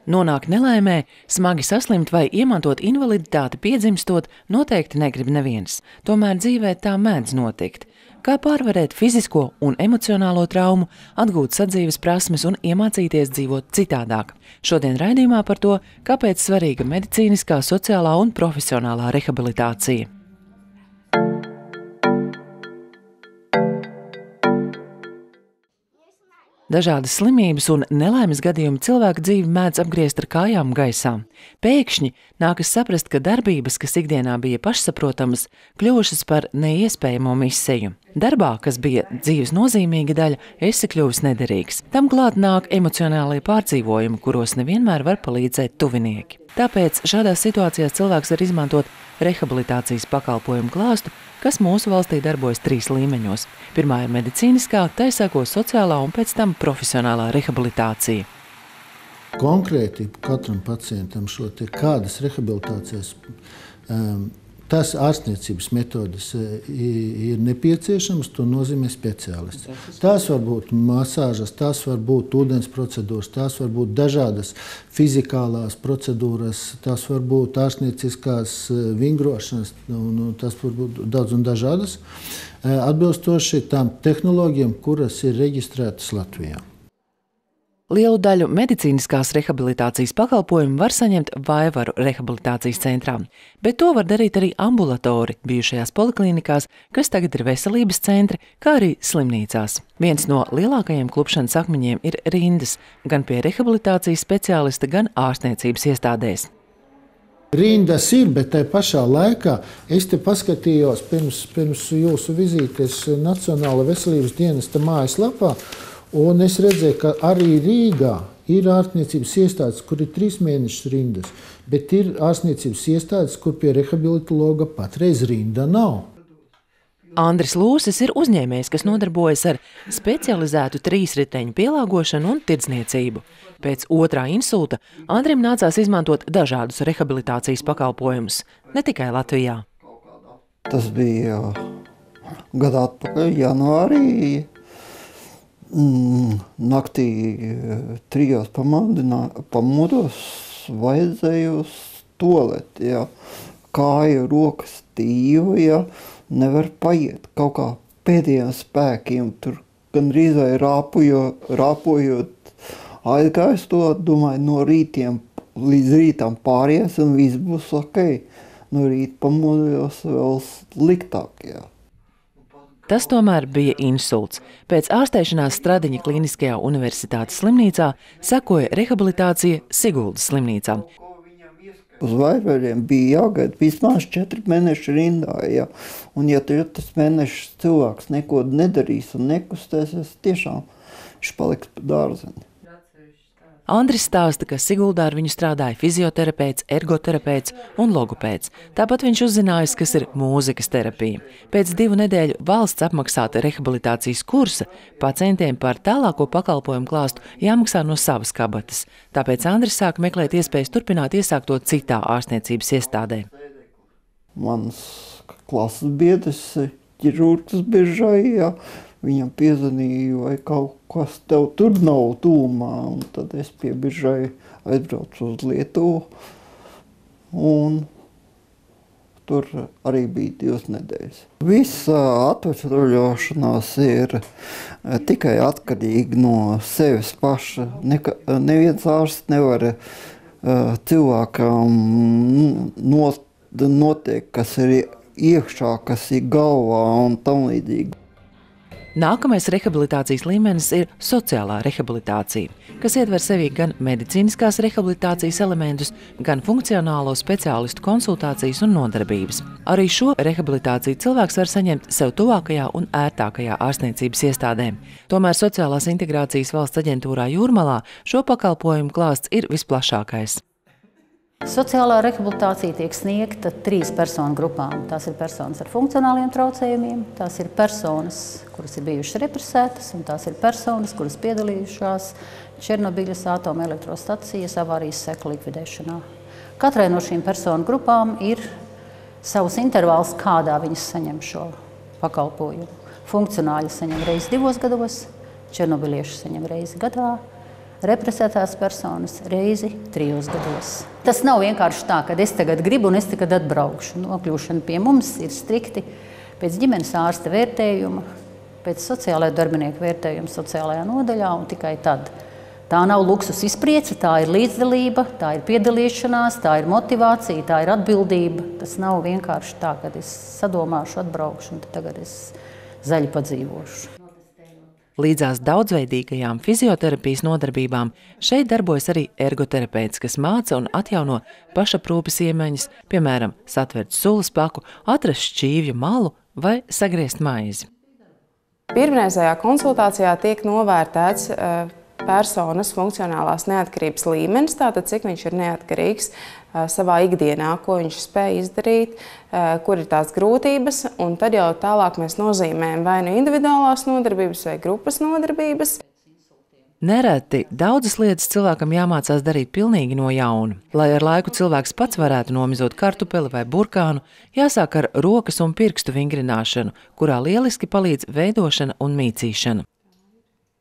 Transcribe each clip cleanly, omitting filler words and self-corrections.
Nonāk nelaimē, smagi saslimt vai iemantot invaliditāti piedzimstot noteikti negrib neviens. Tomēr dzīvē tā mēdz notikt. Kā pārvarēt fizisko un emocionālo traumu, atgūt sadzīves prasmes un iemācīties dzīvot citādāk. Šodien raidījumā par to, kāpēc svarīga medicīniskā, sociālā un profesionālā rehabilitācija. Dažādas slimības un nelaimes gadījumi cilvēka dzīvi mēdz apgriezt ar kājām gaisā. Pēkšņi nākas saprast, ka darbības, kas ikdienā bija pašsaprotamas, kļuvušas par neiespējamo misiju. Darbā, kas bija dzīves nozīmīga daļa, esi kļuvis nederīgs. Tam klāt nāk emocionālie pārdzīvojumi, kuros nevienmēr var palīdzēt tuvinieki. Tāpēc šādās situācijās cilvēks var izmantot rehabilitācijas pakalpojumu klāstu, kas mūsu valstī darbojas 3 līmeņos. Pirmā ir medicīniskā, tai seko sociālā un pēc tam profesionālā rehabilitācija. Konkrēti katram pacientam kādas rehabilitācijas tas ārstniecības metodes ir nepieciešams, to nozīmē speciālists. Tās var būt masāžas, tās var būt ūdens procedūras, tās var būt dažādas fizikālās procedūras, tās var būt ārstnieciskās vingrošanas, tas var būt daudz un dažādas, atbilstoši tām tehnoloģijām, kuras ir reģistrētas Latvijā. Lielu daļu medicīniskās rehabilitācijas pakalpojumu var saņemt Vaivaru rehabilitācijas centrā, bet to var darīt arī ambulatori bijušajās poliklinikās, kas tagad ir veselības centri, kā arī slimnīcās. Viens no lielākajiem klupšanas akmeņiem ir rindas, gan pie rehabilitācijas speciālista, gan ārstniecības iestādēs. Rindas ir, bet tajā pašā laikā es te paskatījos pirms jūsu vizītes Nacionāla veselības dienesta mājaslapā, un es redzēju, ka arī Rīgā ir ārstniecības iestādes, kur ir 3 mēnešu rindas, bet ir ārstniecības iestādes, kur pie rehabilitologa patreiz rinda nav. Andris Lūsis ir uzņēmējs, kas nodarbojas ar specializētu 3-riteņu pielāgošanu un tirdzniecību. Pēc 2. insulta Andrim nācās izmantot dažādus rehabilitācijas pakalpojumus, ne tikai Latvijā. Tas bija gadu atpakaļ, janvārī. Naktī 3 pamodos, vajadzēja uz tualeti, ja. Kāja, rokas stīva, nevar paiet kaut kā pēdējiem spēkiem, tur gandrīz vai rāpojot aizgājis to, domāju, no rītiem līdz rītam pāries un viss būs ok. No rīta pamodījos vēl sliktāk, ja. Tas tomēr bija insults. Pēc ārstēšanās Stradiņa Kliniskajā universitātes slimnīcā sekoja rehabilitācija Siguldas slimnīcā. Uz Vaivariem bija jāgaida vismaz 4 mēneši rindā, ja. Un ja tas mēnešs cilvēks neko nedarīs un nekustēsies, tiešām viņš paliks pa dārzeni. Andris stāsta, ka Siguldā ar viņu strādāja fizioterapeits, ergoterapeits un logopēds. Tāpat viņš uzzinājis, kas ir mūzikas terapija. Pēc 2 nedēļu valsts apmaksāta rehabilitācijas kursa pacientiem par tālāko pakalpojumu klāstu jāmaksā no savas kabatas. Tāpēc Andris sāka meklēt iespējas turpināt iesākto citā ārstniecības iestādē. Mans klases biedrs, ķirurgs Biržai, viņam piezvanīja, vai kaut kas tev tur nav tūmā, un tad es pie Biržai aizbraucu uz Lietuvu, un tur arī bija 2 nedēļas. Visa atvesaļošanās ir tikai atkarīga no sevis paša. Neviens ārsts nevar cilvēkam noteikt, kas ir iekšā, kas ir galvā un tam līdzīgi. Nākamais rehabilitācijas līmenis ir sociālā rehabilitācija, kas ietver sevī gan medicīniskās rehabilitācijas elementus, gan funkcionālo speciālistu konsultācijas un nodarbības. Arī šo rehabilitāciju cilvēks var saņemt sev tuvākajā un ērtākajā ārstniecības iestādē. Tomēr Sociālās integrācijas valsts aģentūrā Jūrmalā šo pakalpojumu klāsts ir visplašākais. Sociālā rehabilitācija tiek sniegta 3 personu grupām. Tās ir personas ar funkcionāliem traucējumiem, tās ir personas, kuras ir bijušas represētas, un tās ir personas, kuras piedalījušās Černobiļas atomelektrostacijas avārijas seku likvidēšanā. Katrai no šīm personu grupām ir savs intervāls, kādā viņas saņem šo pakalpojumu. Funkcionāļi saņem reizi 2 gados, černobilieši saņem reizi gadā, represētās personas reizi 3 gados. Tas nav vienkārši tā, ka es tagad gribu un es tagad atbraukšu. Nokļūšana pie mums ir strikti pēc ģimenes ārsta vērtējuma, pēc sociālajā darbinieku vērtējuma sociālajā nodaļā un tikai tad. Tā nav luksus izpriece, tā ir līdzdalība, tā ir piedalīšanās, tā ir motivācija, tā ir atbildība. Tas nav vienkārši tā, kad es sadomāšu, atbraukšu un tagad es zaļi padzīvošu. Līdzās daudzveidīgajām fizioterapijas nodarbībām šeit darbojas arī ergoterapeits, kas māca un atjauno pašaprūpes iemaņas, piemēram, satvert sulas paku, atrast šķīvju malu vai sagriezt maizi. Pirmreizējā konsultācijā tiek novērtēts personas funkcionālās neatkarības līmenis, tātad cik viņš ir neatkarīgs savā ikdienā, ko viņš spēj izdarīt, kur ir tās grūtības, un tad jau tālāk mēs nozīmējam vai nu individuālās nodarbības vai grupas nodarbības. Nereti daudzas lietas cilvēkam jāmācās darīt pilnīgi no jauna. Lai ar laiku cilvēks pats varētu nomizot kartupeli vai burkānu, jāsāk ar rokas un pirkstu vingrināšanu, kurā lieliski palīdz veidošana un mīcīšana.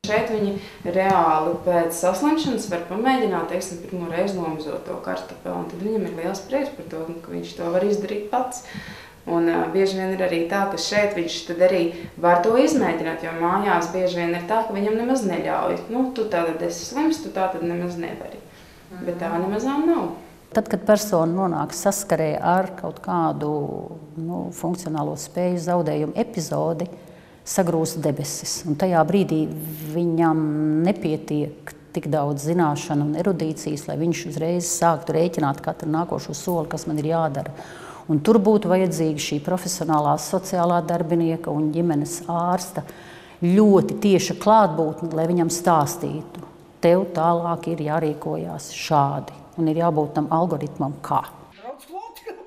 Šeit viņi reāli pēc saslimšanas var pamēģināt, teiksim, pirmo reizi nomizot to kartupeli, un tad viņam ir liels prieks par to, ka viņš to var izdarīt pats. Un bieži vien ir arī tā, ka šeit viņš tad arī var to izmēģināt, jo mājās bieži vien ir tā, ka viņam nemaz neļauj. Tu tātad esi slims, tu tātad nemaz nevari. Bet tā nemazām nav. Tad, kad persona nonāk saskarē ar kaut kādu funkcionālo spēju zaudējumu epizodi, sagrūst debesis. Un tajā brīdī viņam nepietiek tik daudz zināšanu un erudīcijas, lai viņš uzreiz sāktu rēķināt katru nākošo soli, kas man ir jādara. Un tur būtu vajadzīga šī profesionālā sociālā darbinieka un ģimenes ārsta ļoti tieša klātbūtne, lai viņam stāstītu. Tev tālāk ir jārīkojās šādi un ir jābūt tam algoritmam kā.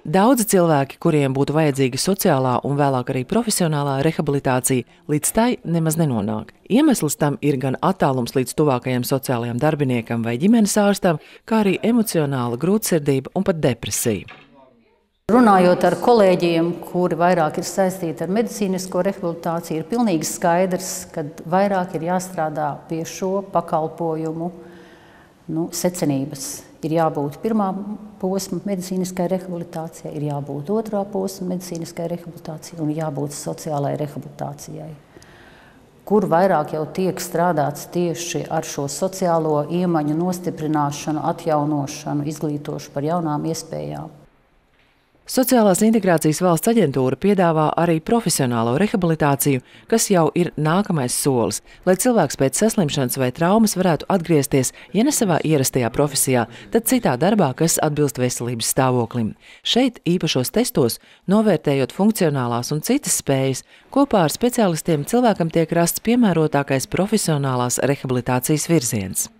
Daudzi cilvēki, kuriem būtu vajadzīga sociālā un vēlāk arī profesionālā rehabilitācija, līdz tai nemaz nenonāk. Iemesls tam ir gan attālums līdz tuvākajam sociālajam darbiniekam vai ģimenes ārstam, kā arī emocionāla grūtsirdība un pat depresija. Runājot ar kolēģiem, kuri vairāk ir saistīti ar medicīnisko rehabilitāciju, ir pilnīgi skaidrs, ka vairāk ir jāstrādā pie šo pakalpojumu secenības. Ir jābūt pirmā posma medicīniskai rehabilitācijai, ir jābūt otrā posma medicīniskai rehabilitācijai un jābūt sociālai rehabilitācijai, kur vairāk jau tiek strādāts tieši ar šo sociālo iemaņu nostiprināšanu, atjaunošanu, izglītošanu par jaunām iespējām. Sociālās integrācijas valsts aģentūra piedāvā arī profesionālo rehabilitāciju, kas jau ir nākamais solis, lai cilvēks pēc saslimšanas vai traumas varētu atgriezties, ja ne savā ierastajā profesijā, tad citā darbā, kas atbilst veselības stāvoklim. Šeit īpašos testos, novērtējot funkcionālās un citas spējas, kopā ar speciālistiem cilvēkam tiek rasts piemērotākais profesionālās rehabilitācijas virziens.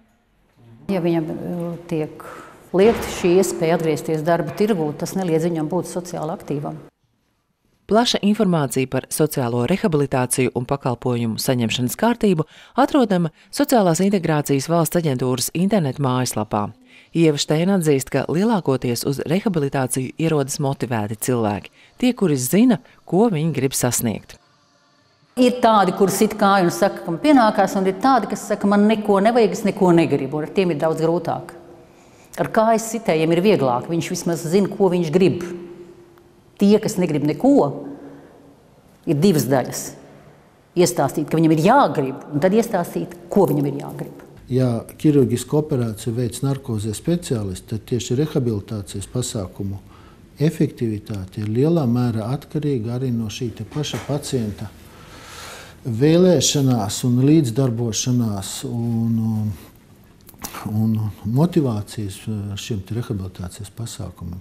Ja viņam tiek liekt šī iespēja atgriezties darba tirgū, tas neliedz viņam būt sociāli aktīvam. Plaša informācija par sociālo rehabilitāciju un pakalpojumu saņemšanas kārtību atrodama Sociālās integrācijas valsts aģentūras internetu mājaslapā. Ieva Šteina atzīst, ka lielākoties uz rehabilitāciju ierodas motivēti cilvēki, tie, kuri zina, ko viņi grib sasniegt. Ir tādi, kuri sit kāju un saka, ka man pienākās, un ir tādi, kas saka, man neko nevajag, es neko negribu, un ar tiem ir daudz grūtāk. Ar kājas sitējiem ir vieglāk, viņš vismaz zina, ko viņš grib. Tie, kas negrib neko, ir divas daļas. Iestāstīt, ka viņam ir jāgrib, un tad iestāstīt, ko viņam ir jāgrib. Ja ķirurģisku operāciju veids narkozē speciālisti, tad tieši rehabilitācijas pasākumu efektivitāte ir lielā mērā atkarīga arī no šī paša pacienta vēlēšanās un līdzdarbošanās un motivācijas šiem rehabilitācijas pasākumiem.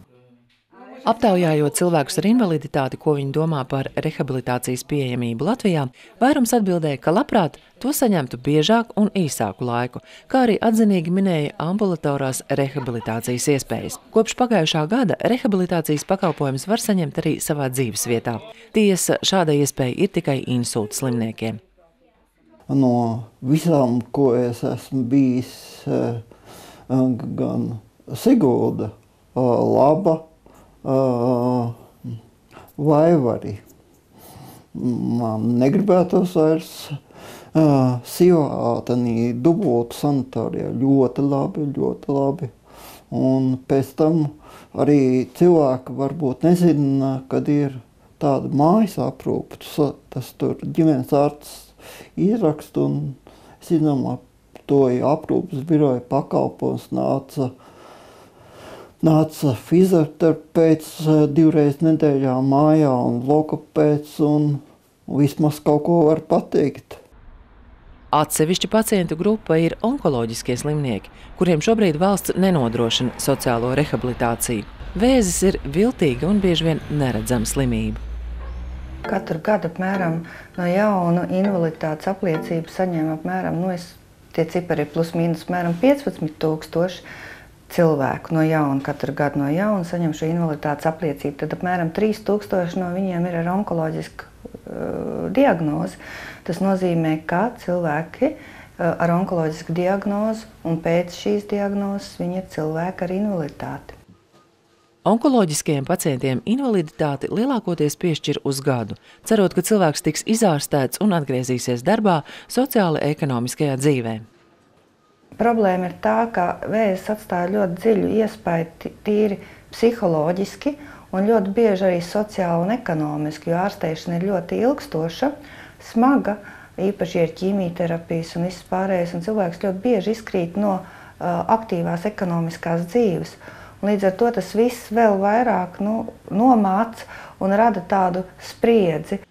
Aptaujājot cilvēkus ar invaliditāti, ko viņi domā par rehabilitācijas pieejamību Latvijā, vairums atbildēja, ka labprāt to saņemtu biežāk un īsāku laiku, kā arī atzinīgi minēja ambulatorās rehabilitācijas iespējas. Kopš pagājušā gada rehabilitācijas pakalpojumus var saņemt arī savā dzīvesvietā. Tiesa, šāda iespēja ir tikai insulta slimniekiem. No visām, ko es esmu bijis, gan Sigulda, Laba, Vaivari. Man negribētos vairs Sivātanī dubultu sanatorijā ļoti labi. Un pēc tam arī cilvēki varbūt nezina, kad ir tāda mājas aprūpe. Tas tur ģimenes ārsts ieraksta un zinām, to aprūpes biroja pakalpojums nāca fizioterapeits 2 reizes nedēļā mājā un logopēds un vismaz kaut ko var pateikt. Atsevišķa pacientu grupa ir onkoloģiskie slimnieki, kuriem šobrīd valsts nenodrošina sociālo rehabilitāciju. Vēzis ir viltīga un bieži vien neredzama slimība. Katru gadu apmēram no jaunu invaliditātes apliecību saņem apmēram, tie cipari ir plus mīnus apmēram 15,000 cilvēku no jauna, katru gadu no jauna saņem šo invaliditātes apliecību. Tad apmēram 3,000 no viņiem ir ar onkoloģisku diagnozi. Tas nozīmē, ka cilvēki ar onkoloģisku diagnozi un pēc šīs diagnozes viņi ir cilvēki ar invaliditāti. Onkoloģiskajiem pacientiem invaliditāti lielākoties piešķir uz gadu, cerot, ka cilvēks tiks izārstēts un atgriezīsies darbā sociāli ekonomiskajā dzīvē. Problēma ir tā, ka vēzis atstāja ļoti dziļu iespaidu tīri psiholoģiski un ļoti bieži arī sociāli un ekonomiski, jo ārstēšana ir ļoti ilgstoša, smaga, īpaši ir ķīmijterapijas un viss pārējais, un cilvēks ļoti bieži izkrīt no aktīvās ekonomiskās dzīves. Un līdz ar to tas viss vēl vairāk nomāc un rada tādu spriedzi.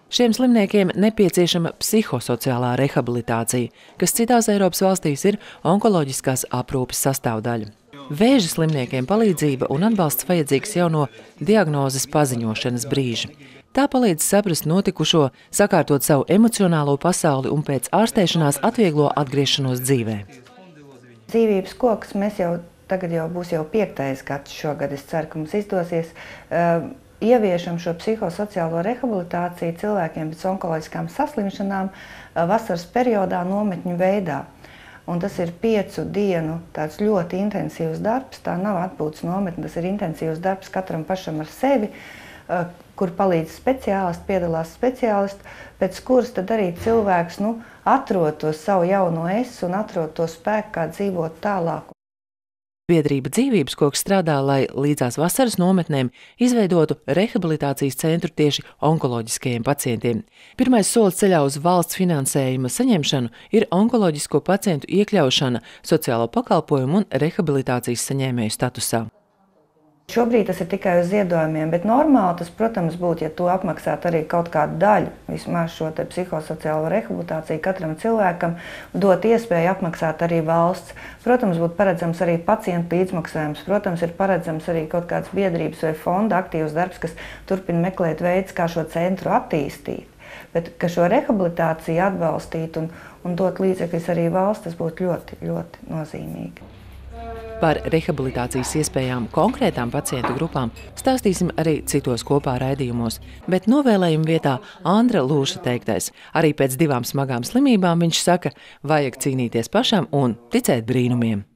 Šiem slimniekiem nepieciešama psihosociālā rehabilitācija, kas citās Eiropas valstīs ir onkoloģiskās aprūpes sastāvdaļa. Vēža slimniekiem palīdzība un atbalsts vajadzīgs jau no diagnozes paziņošanas brīža. Tā palīdz saprast notikušo, sakārtot savu emocionālo pasauli un pēc ārstēšanās atvieglo atgriešanos dzīvē. Dzīvības koks tagad būs jau 5. gads šogad. Es ceru, ka mums izdosies ieviešam šo psihosociālo rehabilitāciju cilvēkiem pēc onkoloģiskām saslimšanām vasaras periodā nometņu veidā. Un tas ir 5 dienu tāds ļoti intensīvs darbs, tā nav atpūtas nometne, tas ir intensīvs darbs katram pašam ar sevi, kur palīdz speciālisti, piedalās speciālisti, pēc kuras tad arī cilvēks atrod to savu jauno es un atrod to spēku, kā dzīvot tālāk. Biedrība Dzīvības koks strādā, lai līdzās vasaras nometnēm izveidotu rehabilitācijas centru tieši onkoloģiskajiem pacientiem. Pirmais solis ceļā uz valsts finansējuma saņemšanu ir onkoloģisko pacientu iekļaušana sociālo pakalpojumu un rehabilitācijas saņēmēju statusā. Šobrīd tas ir tikai uz ziedojumiem, bet normāli tas, protams, būtu, ja to apmaksātu arī kaut kādu daļu, vismaz šo te psihosociālo rehabilitāciju katram cilvēkam, dot iespēju apmaksāt arī valsts. Protams, būtu paredzams arī pacientu līdzmaksājums, protams, ir paredzams arī kaut kāds biedrības vai fonda aktīvs darbs, kas turpina meklēt veids, kā šo centru attīstīt. Bet, ka šo rehabilitāciju atbalstīt un dot līdzekļus arī valsts, tas būtu ļoti, ļoti nozīmīgi. Par rehabilitācijas iespējām konkrētām pacientu grupām stāstīsim arī citos kopā raidījumos, bet novēlējuma vietā Andra Lūša teiktais. Arī pēc 2 smagām slimībām viņš saka, vajag cīnīties pašam un ticēt brīnumiem.